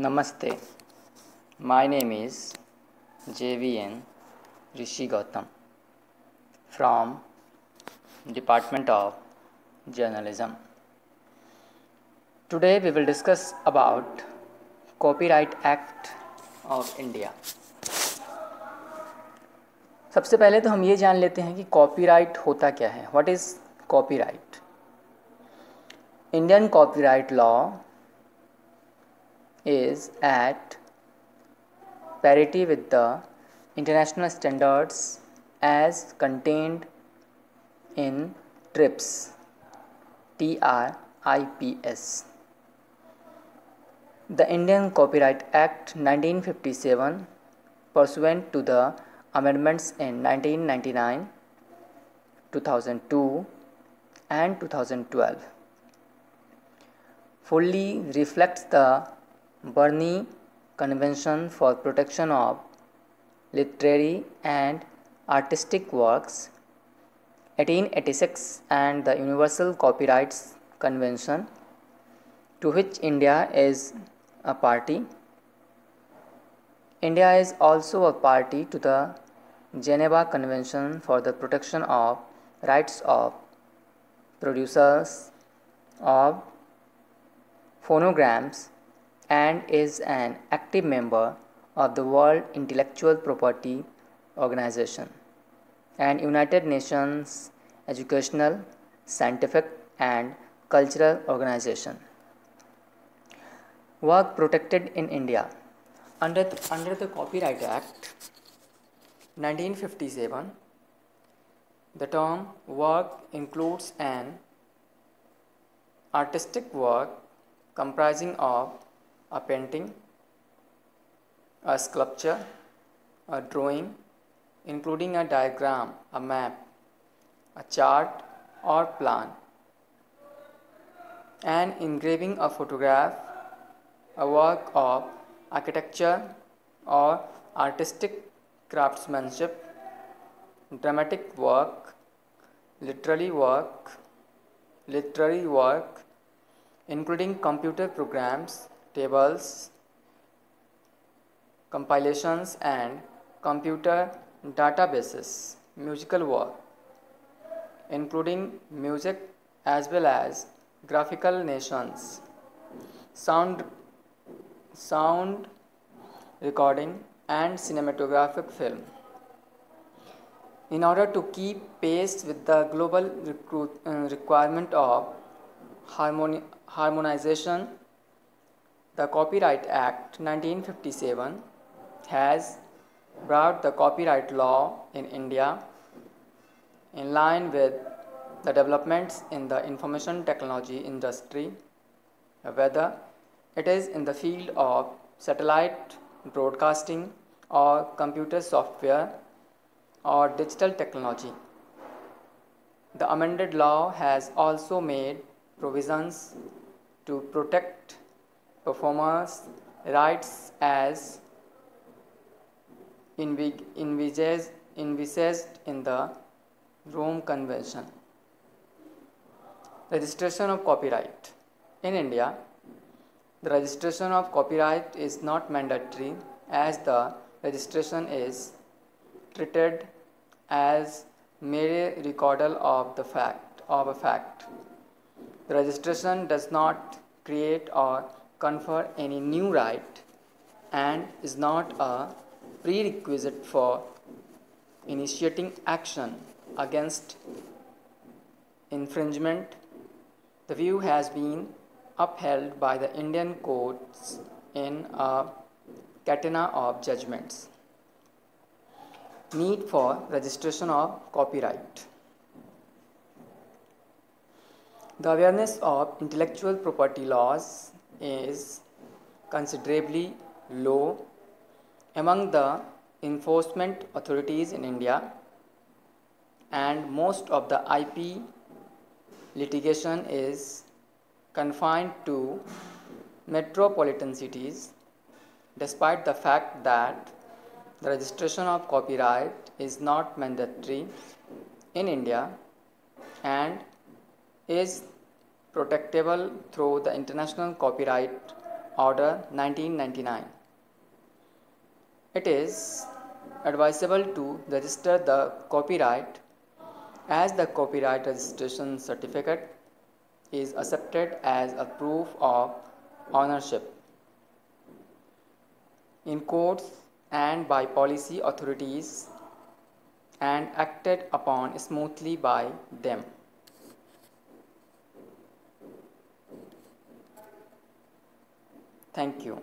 Namaste. My name is JVN Rishi Gautam from Department of Journalism. Today we will discuss about Copyright Act of India. सबसे पहले तो हम ये जान लेते हैं कि कॉपीराइट होता क्या है. What is copyright? Indian copyright law is at parity with the international standards as contained in TRIPS, TRIPS. The Indian Copyright Act 1957, pursuant to the amendments in 1999, 2002 and 2012, fully reflects the Berne Convention for Protection of Literary and Artistic Works 1886 and the Universal Copyrights Convention, to which India is a party. India is also a party to the Geneva Convention for the Protection of Rights of Producers of Phonograms and is an active member of the World Intellectual Property Organization and United Nations Educational, Scientific and Cultural Organization. Work protected in India. Under the Copyright Act 1957, the term work includes an artistic work comprising of a painting, a sculpture, a drawing, including a diagram, a map, a chart or plan, an engraving, a photograph, a work of architecture or artistic craftsmanship, dramatic work, literary work, including computer programs, tables, compilations and computer databases, musical work, including music as well as graphical nations, sound recording and cinematographic film. In order to keep pace with the global requirement of harmonization, the Copyright Act 1957 has brought the copyright law in India in line with the developments in the information technology industry, whether it is in the field of satellite broadcasting or computer software or digital technology. The amended law has also made provisions to protect performers' rights as envisaged in the Rome Convention. Registration of copyright. In India, the registration of copyright is not mandatory, as the registration is treated as mere recordal of a fact. The registration does not create or confer any new right and is not a prerequisite for initiating action against infringement. The view has been upheld by the Indian courts in a catena of judgments. Need for registration of copyright. The awareness of intellectual property laws is considerably low among the enforcement authorities in India, and most of the IP litigation is confined to metropolitan cities, despite the fact that the registration of copyright is not mandatory in India and is protectable through the International Copyright Order 1999. It is advisable to register the copyright as the copyright registration certificate is accepted as a proof of ownership in courts and by policy authorities and acted upon smoothly by them. Thank you.